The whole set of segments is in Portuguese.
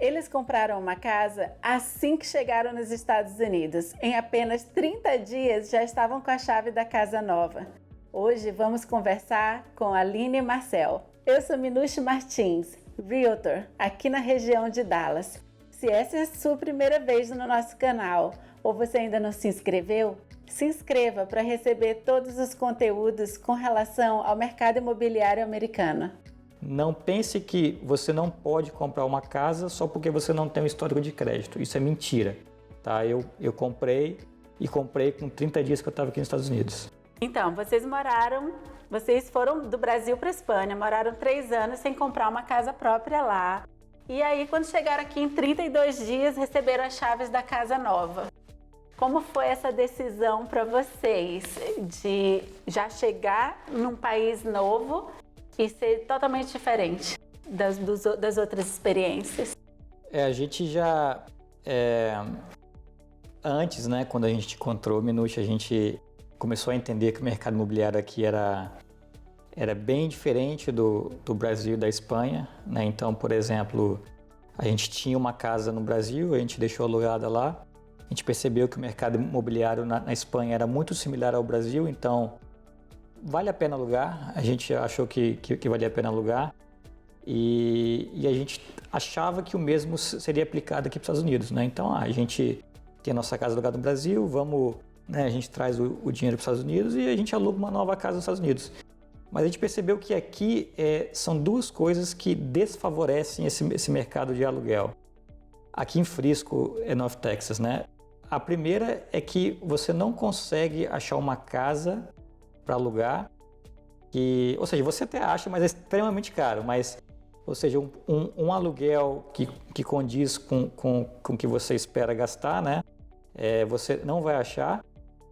Eles compraram uma casa assim que chegaram nos Estados Unidos. Em apenas 30 dias já estavam com a chave da casa nova. Hoje vamos conversar com Aline e Marcel. Eu sou Minucci Martins, Realtor, aqui na região de Dallas. Se essa é a sua primeira vez no nosso canal ou você ainda não se inscreveu, se inscreva para receber todos os conteúdos com relação ao mercado imobiliário americano. Não pense que você não pode comprar uma casa só porque você não tem um histórico de crédito. Isso é mentira, tá? Eu comprei com 30 dias que eu estava aqui nos Estados Unidos. Então, vocês foram do Brasil para a Espanha, moraram 3 anos sem comprar uma casa própria lá. E aí, quando chegaram aqui em 32 dias, receberam as chaves da casa nova. Como foi essa decisão para vocês de já chegar num país novo e ser totalmente diferente das outras experiências? A gente já, antes, né, quando a gente encontrou o Minucci, a gente começou a entender que o mercado imobiliário aqui era bem diferente do Brasil e da Espanha, né? Então, por exemplo, a gente tinha uma casa no Brasil, a gente deixou alugada lá, a gente percebeu que o mercado imobiliário na Espanha era muito similar ao Brasil, então vale a pena alugar, a gente achou que valia a pena alugar e a gente achava que o mesmo seria aplicado aqui para os Estados Unidos, né? Então a gente tem a nossa casa alugada no Brasil, a gente traz o dinheiro para os Estados Unidos e a gente aluga uma nova casa nos Estados Unidos. Mas a gente percebeu que aqui são duas coisas que desfavorecem esse mercado de aluguel. Aqui em Frisco, North Texas, né? A primeira é que você não consegue achar uma casa para alugar, ou seja, você até acha, mas é extremamente caro, ou seja, um aluguel que condiz com o que você espera gastar, né? Você não vai achar,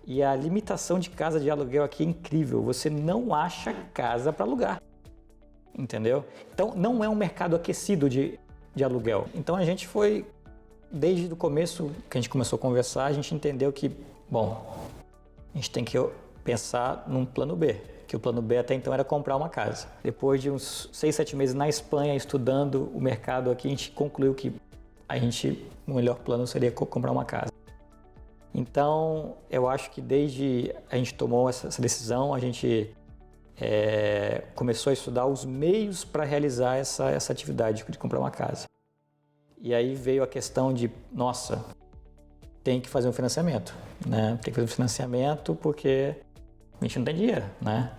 e a limitação de casa de aluguel aqui é incrível, você não acha casa para alugar, entendeu? Então não é um mercado aquecido de aluguel. Então a gente foi, desde o começo que a gente começou a conversar, a gente entendeu que, a gente tem que pensar num plano B, que o plano B até então era comprar uma casa. Depois de uns 6, 7 meses na Espanha estudando o mercado aqui, a gente concluiu que o melhor plano seria comprar uma casa. Então, eu acho que desde a gente tomou essa decisão, a gente começou a estudar os meios para realizar essa atividade de comprar uma casa. E aí veio a questão de, tem que fazer um financiamento, né? Tem que fazer um financiamento porque a gente não tem dinheiro, né?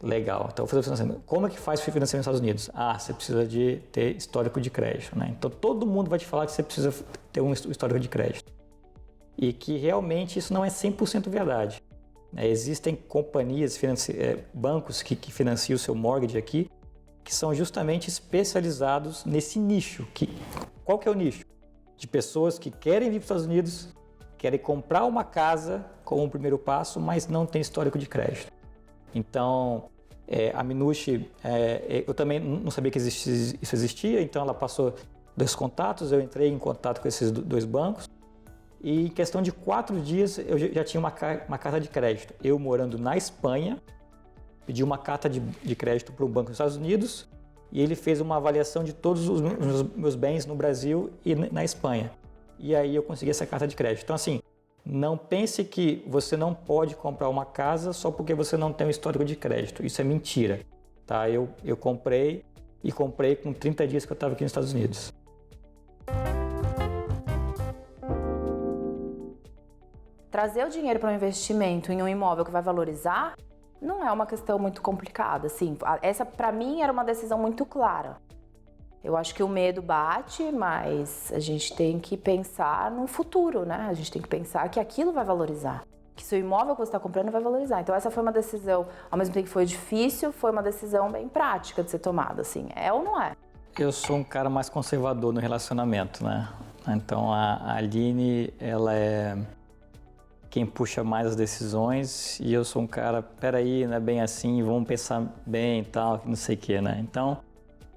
Legal, então vou fazer o financiamento. Como é que faz o financiamento nos Estados Unidos? Você precisa de ter histórico de crédito, né? Então todo mundo vai te falar que você precisa ter um histórico de crédito. E que realmente isso não é 100% verdade. Existem companhias, bancos que financiam o seu mortgage aqui, que são justamente especializados nesse nicho. Qual que é o nicho? De pessoas que querem vir para os Estados Unidos, querem comprar uma casa como um primeiro passo, mas não tem histórico de crédito. Então, a Minucci, eu também não sabia que isso existia, então ela passou 2 contatos, eu entrei em contato com esses 2 bancos e em questão de 4 dias eu já tinha uma carta de crédito. Eu morando na Espanha, pedi uma carta de crédito para um banco nos Estados Unidos e ele fez uma avaliação de todos os meus bens no Brasil e na Espanha. E aí eu consegui essa carta de crédito. Então assim, não pense que você não pode comprar uma casa só porque você não tem um histórico de crédito. Isso é mentira, tá? Eu comprei com 30 dias que eu estava aqui nos Estados Unidos. Trazer o dinheiro para um investimento em um imóvel que vai valorizar não é uma questão muito complicada, assim. Essa, para mim, era uma decisão muito clara. Eu acho que o medo bate, mas a gente tem que pensar no futuro, né? A gente tem que pensar que aquilo vai valorizar, que seu imóvel que você está comprando vai valorizar. Então essa foi uma decisão, ao mesmo tempo que foi difícil, foi uma decisão bem prática de ser tomada, assim. É ou não é? Eu sou um cara mais conservador no relacionamento, né? Então a Aline, ela é quem puxa mais as decisões e eu sou um cara, peraí, não é bem assim, vamos pensar bem e tal, não sei o que, né? Então,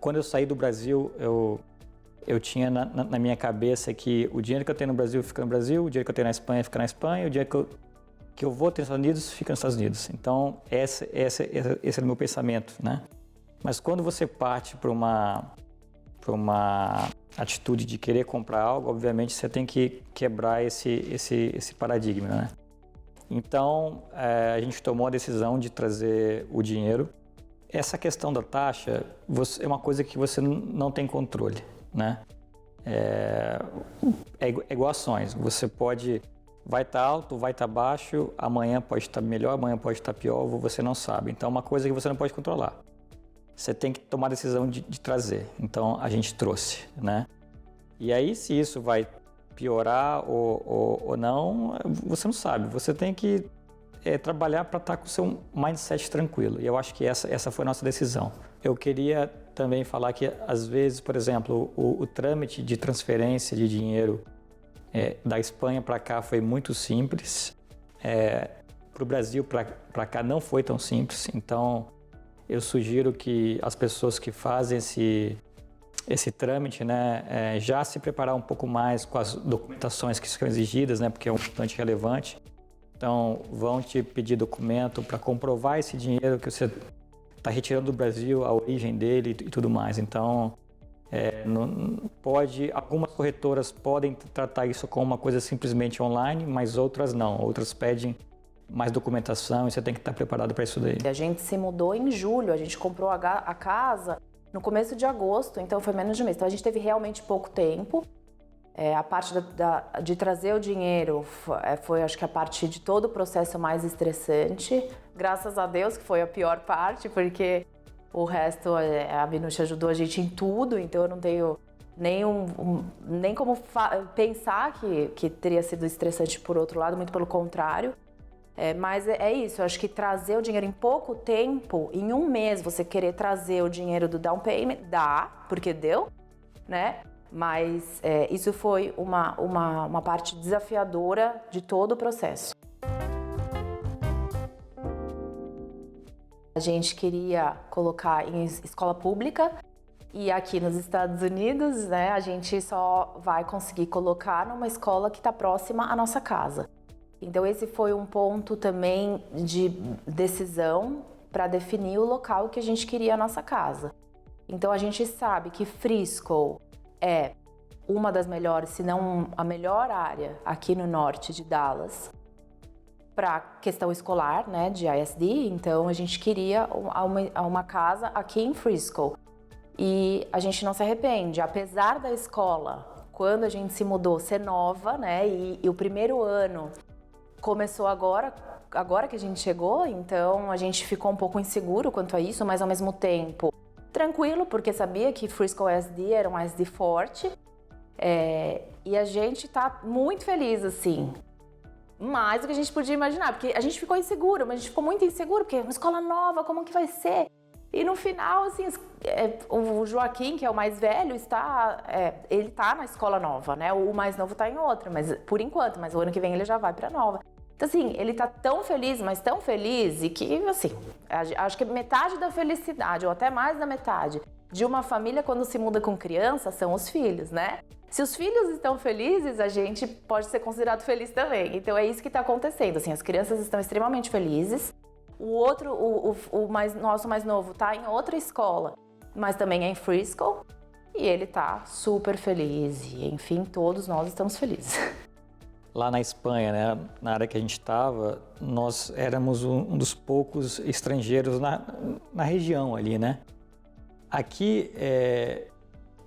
quando eu saí do Brasil, eu tinha na minha cabeça que o dinheiro que eu tenho no Brasil fica no Brasil, o dinheiro que eu tenho na Espanha fica na Espanha, o dinheiro que eu vou ter nos Estados Unidos fica nos Estados Unidos. Então, esse é o meu pensamento, né? Mas quando você parte para uma atitude de querer comprar algo, obviamente você tem que quebrar esse paradigma, né? Então, a gente tomou a decisão de trazer o dinheiro. Essa questão da taxa é uma coisa que você não tem controle, né? É igual ações, você vai estar alto, vai estar baixo, amanhã pode estar melhor, amanhã pode estar pior, você não sabe. Então, é uma coisa que você não pode controlar. Você tem que tomar a decisão de trazer. Então, a gente trouxe, né? E aí, se isso vai piorar ou não, você não sabe. Você tem que trabalhar para estar com o seu mindset tranquilo. E eu acho que essa foi a nossa decisão. Eu queria também falar que, às vezes, por exemplo, o trâmite de transferência de dinheiro da Espanha para cá foi muito simples. Para o Brasil, para cá, não foi tão simples. Então, eu sugiro que as pessoas que fazem esse trâmite, né, já se preparar um pouco mais com as documentações que são exigidas, né, porque é um bastante relevante. Então, vão te pedir documento para comprovar esse dinheiro que você está retirando do Brasil, a origem dele e tudo mais. Então, algumas corretoras podem tratar isso como uma coisa simplesmente online, mas outras não. Outras pedem mais documentação e você tem que estar preparado para isso daí. A gente se mudou em julho, a gente comprou a casa no começo de agosto, então foi menos de um mês. Então a gente teve realmente pouco tempo. A parte de trazer o dinheiro foi, acho que, a parte de todo o processo mais estressante. Graças a Deus que foi a pior parte, porque o resto, a Minúcia ajudou a gente em tudo, então eu não tenho nem como pensar que teria sido estressante por outro lado, muito pelo contrário. Mas é isso, eu acho que trazer o dinheiro em pouco tempo, em um mês você querer trazer o dinheiro do down payment, dá, porque deu, né? Mas isso foi uma parte desafiadora de todo o processo. A gente queria colocar em escola pública e aqui nos Estados Unidos, né, a gente só vai conseguir colocar numa escola que está próxima à nossa casa. Então esse foi um ponto também de decisão para definir o local que a gente queria a nossa casa. Então a gente sabe que Frisco é uma das melhores, se não a melhor área aqui no norte de Dallas para questão escolar, né, de ISD. Então a gente queria uma casa aqui em Frisco e a gente não se arrepende, apesar da escola, quando a gente se mudou, ser nova, né, e o primeiro ano começou agora que a gente chegou, então a gente ficou um pouco inseguro quanto a isso, mas ao mesmo tempo tranquilo, porque sabia que Frisco SD era um SD forte, e a gente tá muito feliz, assim, mais do que a gente podia imaginar, porque a gente ficou inseguro, mas a gente ficou muito inseguro, porque é uma escola nova, como que vai ser? E no final, assim, o Joaquim, que é o mais velho, ele tá na escola nova, né? O mais novo tá em outra, mas por enquanto, mas o ano que vem ele já vai pra nova. Então, assim, ele tá tão feliz, mas tão feliz, e que, assim, acho que metade da felicidade, ou até mais da metade, de uma família quando se muda com criança são os filhos, né? Se os filhos estão felizes, a gente pode ser considerado feliz também. Então é isso que tá acontecendo, assim, as crianças estão extremamente felizes. Nosso mais novo tá em outra escola, mas também é em Frisco, e ele tá super feliz, e enfim, todos nós estamos felizes. Lá na Espanha, né, na área que a gente estava, nós éramos um dos poucos estrangeiros na região ali, né? Aqui,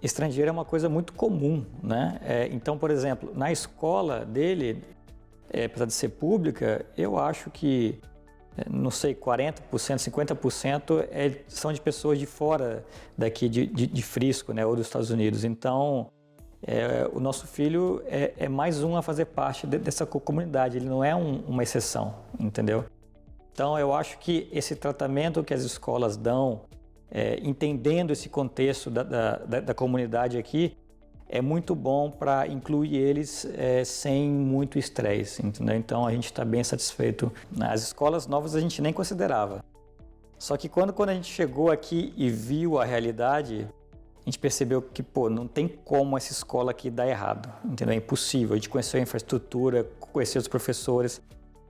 estrangeiro é uma coisa muito comum, né? Então, por exemplo, na escola dele, apesar de ser pública, eu acho que, não sei, 40%, 50% são de pessoas de fora daqui de Frisco, né, ou dos Estados Unidos. Então, o nosso filho é mais um a fazer parte dessa comunidade, ele não é uma exceção, entendeu? Então, eu acho que esse tratamento que as escolas dão, entendendo esse contexto da comunidade aqui, é muito bom para incluir eles sem muito estresse, entendeu? Então, a gente está bem satisfeito. As escolas novas a gente nem considerava. Só que quando a gente chegou aqui e viu a realidade, a gente percebeu que, não tem como essa escola aqui dar errado, entendeu? É impossível. A gente conheceu a infraestrutura, conheceu os professores.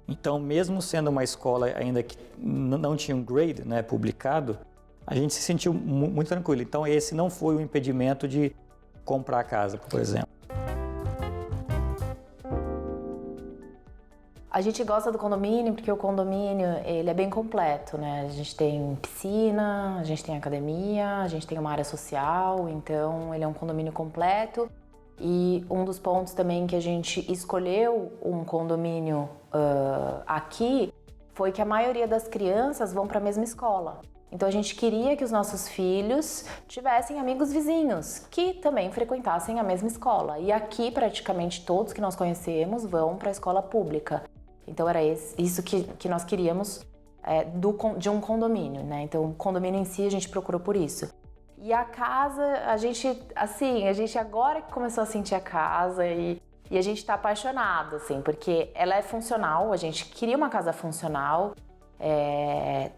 Então, mesmo sendo uma escola ainda que não tinha um grade, né, publicado, a gente se sentiu muito tranquilo. Então esse não foi o impedimento de comprar a casa, por exemplo. A gente gosta do condomínio porque o condomínio ele é bem completo, né? A gente tem piscina, a gente tem academia, a gente tem uma área social, então ele é um condomínio completo. E um dos pontos também que a gente escolheu um condomínio aqui foi que a maioria das crianças vão para a mesma escola. Então a gente queria que os nossos filhos tivessem amigos vizinhos que também frequentassem a mesma escola. E aqui praticamente todos que nós conhecemos vão para a escola pública. Então era isso que nós queríamos de um condomínio, né? Então o condomínio em si a gente procurou por isso. E a casa, a gente agora que começou a sentir a casa e a gente tá apaixonado, assim, porque ela é funcional, a gente queria uma casa funcional,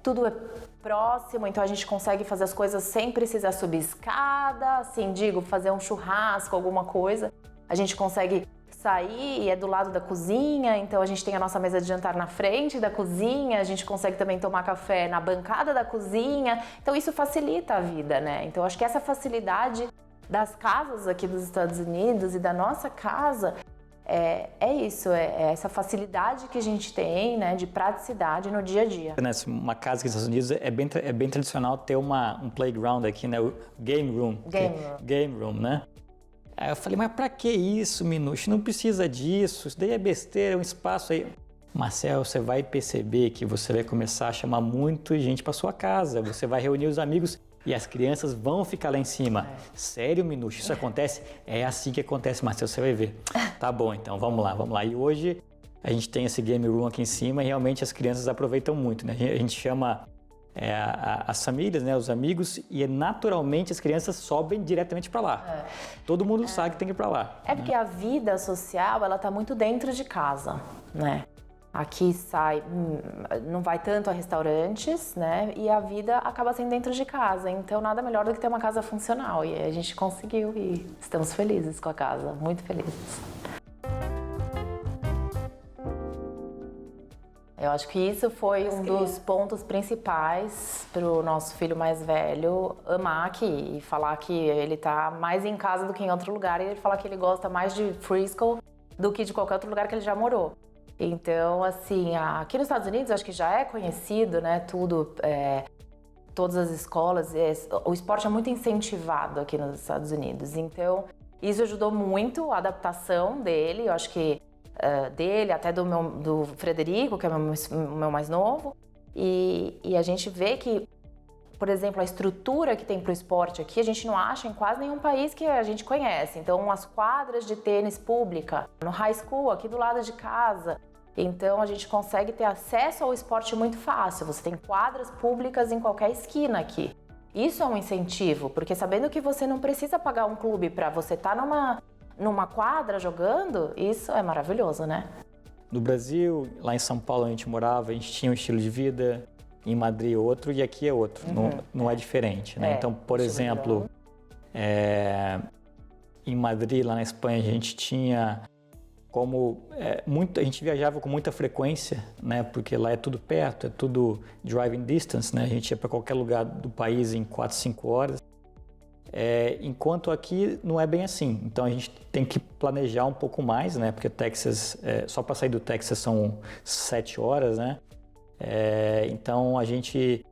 tudo é próximo, então a gente consegue fazer as coisas sem precisar subir escada, assim, fazer um churrasco, alguma coisa, a gente consegue sair e é do lado da cozinha, então a gente tem a nossa mesa de jantar na frente da cozinha, a gente consegue também tomar café na bancada da cozinha, então isso facilita a vida, né? Então acho que essa facilidade das casas aqui dos Estados Unidos e da nossa casa é essa facilidade que a gente tem, né, de praticidade no dia a dia. Uma casa aqui nos Estados Unidos é bem tradicional ter um playground aqui, né, o game room. Game room, né? Aí eu falei, mas pra que isso, Minucci? Não precisa disso, isso daí é besteira, é um espaço aí. Marcel, você vai perceber que você vai começar a chamar muita gente pra sua casa, você vai reunir os amigos e as crianças vão ficar lá em cima. Sério, Minucci, isso acontece? É assim que acontece, Marcel, você vai ver. Tá bom, então, vamos lá. E hoje a gente tem esse game room aqui em cima e realmente as crianças aproveitam muito, né? A gente chama as famílias, né, os amigos, e naturalmente as crianças sobem diretamente para lá. Todo mundo sabe que tem que ir para lá. Porque a vida social, ela tá muito dentro de casa, né? Aqui não vai tanto a restaurantes, né? E a vida acaba sendo dentro de casa. Então, nada melhor do que ter uma casa funcional. E a gente conseguiu e estamos felizes com a casa, muito felizes. Eu acho que isso foi um dos pontos principais para o nosso filho mais velho amar aqui e falar que ele tá mais em casa do que em outro lugar. E ele fala que ele gosta mais de Frisco do que de qualquer outro lugar que ele já morou. Então, assim, aqui nos Estados Unidos, acho que já é conhecido, né, todas as escolas, o esporte é muito incentivado aqui nos Estados Unidos. Então, isso ajudou muito a adaptação dele, eu acho que dele, até do Frederico, que é o meu mais novo. E a gente vê que, por exemplo, a estrutura que tem para o esporte aqui, a gente não acha em quase nenhum país que a gente conhece. Então, as quadras de tênis pública, no high school, aqui do lado de casa. Então, a gente consegue ter acesso ao esporte muito fácil. Você tem quadras públicas em qualquer esquina aqui. Isso é um incentivo, porque sabendo que você não precisa pagar um clube para você estar numa quadra jogando, isso é maravilhoso, né? No Brasil, lá em São Paulo, a gente morava, a gente tinha um estilo de vida. Em Madrid outro e aqui é outro, não é diferente, né? Então, por exemplo, em Madrid, lá na Espanha, a gente tinha a gente viajava com muita frequência, né? Porque lá é tudo perto, é tudo driving distance, né? A gente ia para qualquer lugar do país em 4, 5 horas. Enquanto aqui não é bem assim, então a gente tem que planejar um pouco mais, né? Porque Texas, só para sair do Texas são 7 horas, né? Então a gente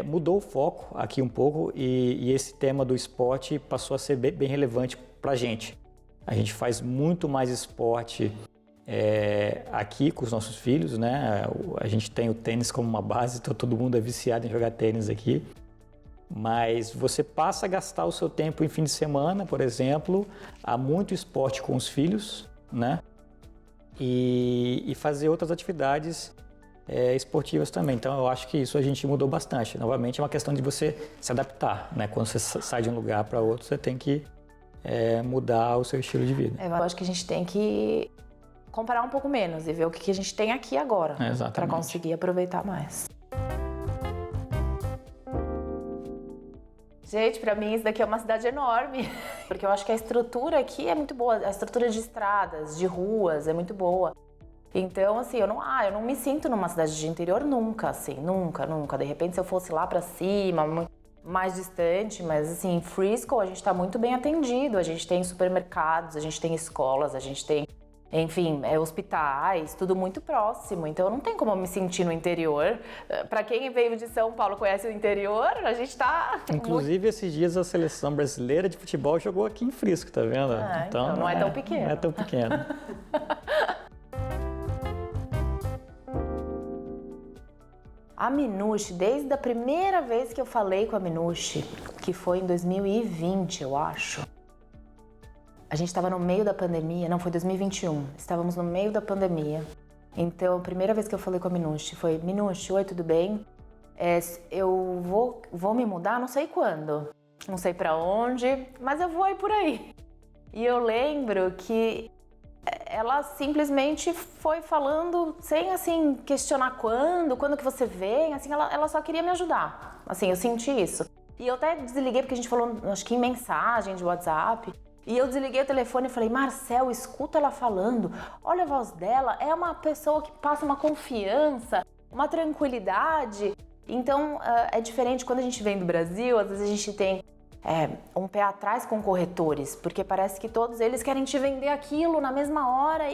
mudou o foco aqui um pouco e esse tema do esporte passou a ser bem relevante para a gente. A gente faz muito mais esporte aqui com os nossos filhos, né? A gente tem o tênis como uma base, então todo mundo é viciado em jogar tênis aqui. Mas você passa a gastar o seu tempo em fim de semana, por exemplo, há muito esporte com os filhos, né? E fazer outras atividades esportivas também. Então eu acho que isso a gente mudou bastante. Novamente é uma questão de você se adaptar, né? Quando você sai de um lugar para outro, você tem que mudar o seu estilo de vida. Eu acho que a gente tem que comparar um pouco menos e ver o que a gente tem aqui agora para conseguir aproveitar mais. Gente, para mim isso daqui é uma cidade enorme, porque eu acho que a estrutura aqui é muito boa, a estrutura de estradas, de ruas é muito boa. Então, assim, eu não me sinto numa cidade de interior nunca, assim, nunca. De repente, se eu fosse lá pra cima, mais distante, mas assim, em Frisco a gente tá muito bem atendido, a gente tem supermercados, a gente tem escolas, a gente tem, enfim, hospitais, tudo muito próximo, então não tem como eu me sentir no interior. Pra quem veio de São Paulo conhece o interior, a gente tá... Inclusive, esses dias a seleção brasileira de futebol jogou aqui em Frisco, tá vendo? Então não é tão pequeno. Não é tão pequeno. A Minuche, desde a primeira vez que eu falei com a Minuche, que foi em 2020, eu acho. A gente estava no meio da pandemia, não, foi 2021. Estávamos no meio da pandemia. Então, a primeira vez que eu falei com a Minuche foi: Minuche, oi, tudo bem? Eu vou me mudar, não sei quando, não sei pra onde, mas eu vou ir por aí. E eu lembro que ela simplesmente foi falando sem, assim, questionar quando que você vem, assim, ela só queria me ajudar. Assim, eu senti isso. E eu até desliguei, porque a gente falou, acho que em mensagem de WhatsApp, e eu desliguei o telefone e falei: Marcel, escuta ela falando, olha a voz dela, é uma pessoa que passa uma confiança, uma tranquilidade. Então, é diferente quando a gente vem do Brasil, às vezes a gente tem um pé atrás com corretores, porque parece que todos eles querem te vender aquilo na mesma hora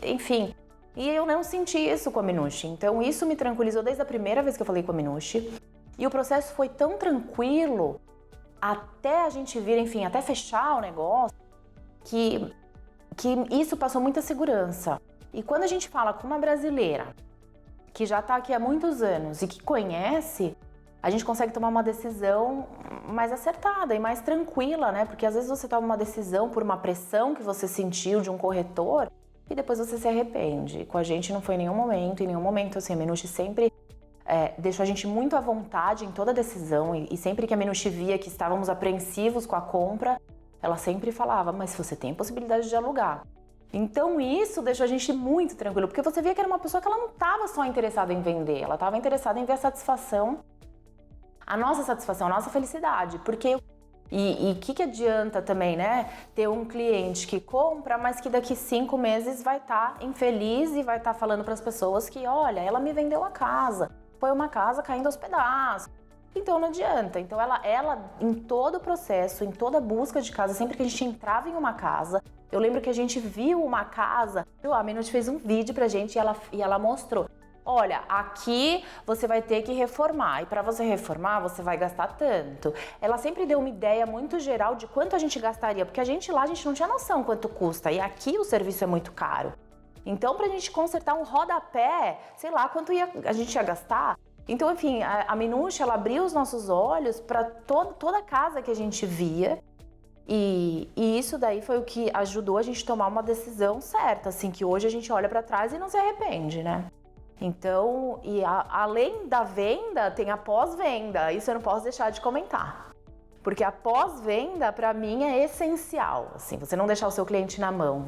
enfim. E eu não senti isso com a Minuche, então isso me tranquilizou desde a primeira vez que eu falei com a Minuche. E o processo foi tão tranquilo até a gente vir, enfim, até fechar o negócio, que isso passou muita segurança. E quando a gente fala com uma brasileira que já está aqui há muitos anos e que conhece, a gente consegue tomar uma decisão mais acertada e mais tranquila, né? Porque às vezes você toma uma decisão por uma pressão que você sentiu de um corretor e depois você se arrepende. Com a gente não foi em nenhum momento, assim, a Minuche sempre deixou a gente muito à vontade em toda decisão e sempre que a Minuche via que estávamos apreensivos com a compra, ela sempre falava: mas você tem possibilidade de alugar. Então isso deixou a gente muito tranquilo, porque você via que era uma pessoa que ela não estava só interessada em vender, ela estava interessada em ver a satisfação, a nossa satisfação, a nossa felicidade, porque o que adianta também, né, ter um cliente que compra, mas que daqui 5 meses vai estar infeliz e vai estar falando para as pessoas que, olha, ela me vendeu a casa, foi uma casa caindo aos pedaços. Então não adianta. Então ela em todo o processo, em toda a busca de casa, sempre que a gente entrava em uma casa, eu lembro que a gente viu uma casa, a Minuche fez um vídeo pra gente e ela mostrou: olha, aqui você vai ter que reformar, e para você reformar você vai gastar tanto. Ela sempre deu uma ideia muito geral de quanto a gente gastaria, porque a gente não tinha noção quanto custa, e aqui o serviço é muito caro. Então, pra gente consertar um rodapé, sei lá quanto a gente ia gastar. Então, enfim, a Minuche, ela abriu os nossos olhos para toda a casa que a gente via, e isso daí foi o que ajudou a gente a tomar uma decisão certa, assim, que hoje a gente olha para trás e não se arrepende, né? Então, além da venda, tem a pós-venda. Isso eu não posso deixar de comentar. Porque a pós-venda, para mim, é essencial. Assim, você não deixar o seu cliente na mão.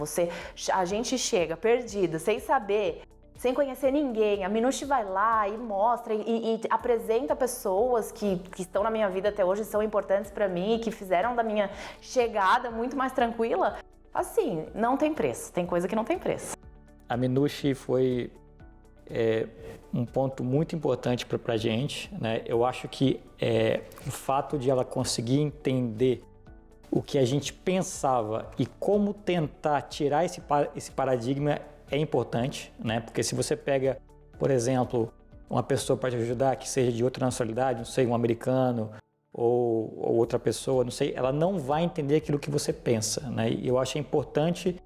A gente chega perdido, sem saber, sem conhecer ninguém. A Minuche vai lá e mostra e apresenta pessoas que estão na minha vida até hoje, são importantes para mim e que fizeram da minha chegada muito mais tranquila. Assim, não tem preço. Tem coisa que não tem preço. A Minuche foi um ponto muito importante para a gente, né? Eu acho que o fato de ela conseguir entender o que a gente pensava e como tentar tirar esse paradigma é importante, né? Porque se você pega, por exemplo, uma pessoa para te ajudar que seja de outra nacionalidade, não sei, um americano ou outra pessoa, não sei, ela não vai entender aquilo que você pensa, né? E eu acho importante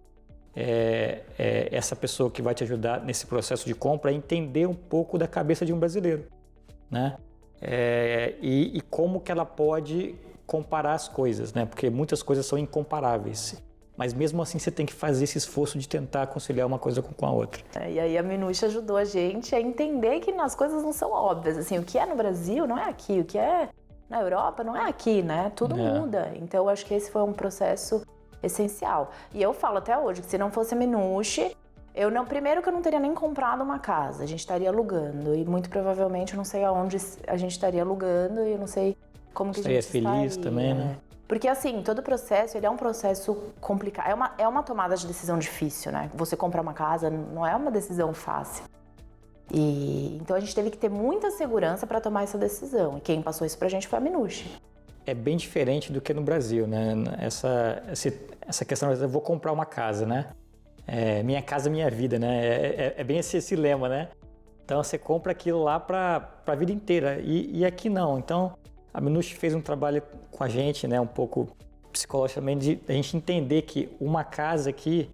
essa pessoa que vai te ajudar nesse processo de compra entender um pouco da cabeça de um brasileiro, né? E como que ela pode comparar as coisas, né? Porque muitas coisas são incomparáveis, mas mesmo assim você tem que fazer esse esforço de tentar conciliar uma coisa com a outra. E aí a Minuche ajudou a gente a entender que as coisas não são óbvias, assim, o que é no Brasil não é aqui, o que é na Europa não é aqui, né? Tudo muda. Então eu acho que esse foi um processo essencial. E eu falo até hoje que se não fosse a Minuche, primeiro que eu não teria nem comprado uma casa, a gente estaria alugando e muito provavelmente eu não sei aonde a gente estaria alugando e eu não sei como que a gente estaria feliz também, né? Porque assim, todo o processo, ele é um processo complicado, é uma tomada de decisão difícil, né? Você comprar uma casa não é uma decisão fácil. Então a gente teve que ter muita segurança para tomar essa decisão. E quem passou isso pra gente foi a Minucci. É bem diferente do que no Brasil, né? Essa questão de eu vou comprar uma casa, né? Minha casa, minha vida, né? É bem esse lema, né? Então você compra aquilo lá para a vida inteira e aqui não. Então a Minucci fez um trabalho com a gente, né? Um pouco psicologicamente, de a gente entender que uma casa aqui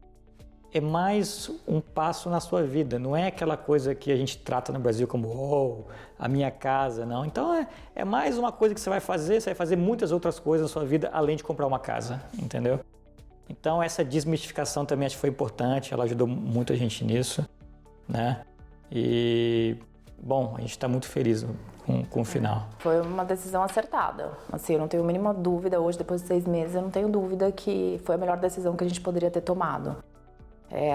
é mais um passo na sua vida. Não é aquela coisa que a gente trata no Brasil como a minha casa, não. Então é mais uma coisa que você vai fazer muitas outras coisas na sua vida além de comprar uma casa, entendeu? Então essa desmistificação também acho que foi importante, ela ajudou muito a gente nisso, né? E, bom, a gente está muito feliz com o final. Foi uma decisão acertada. Assim, eu não tenho a mínima dúvida, hoje, depois de 6 meses, eu não tenho dúvida que foi a melhor decisão que a gente poderia ter tomado.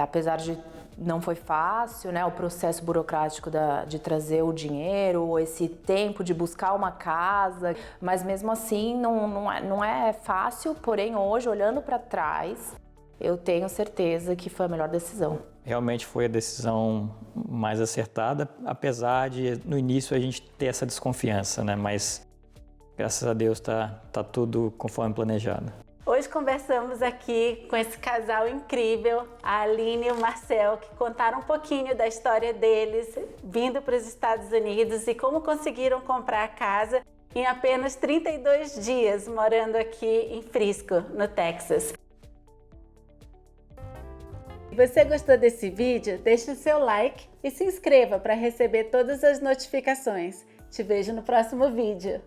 Apesar de não foi fácil, né, o processo burocrático de trazer o dinheiro, esse tempo de buscar uma casa, mas mesmo assim não é fácil, porém hoje, olhando para trás, eu tenho certeza que foi a melhor decisão. Realmente foi a decisão mais acertada, apesar de no início a gente ter essa desconfiança, né? Mas graças a Deus tá tudo conforme planejado. Hoje conversamos aqui com esse casal incrível, a Aline e o Marcel, que contaram um pouquinho da história deles, vindo para os Estados Unidos e como conseguiram comprar a casa em apenas 32 dias, morando aqui em Frisco, no Texas. Se você gostou desse vídeo, deixe o seu like e se inscreva para receber todas as notificações. Te vejo no próximo vídeo.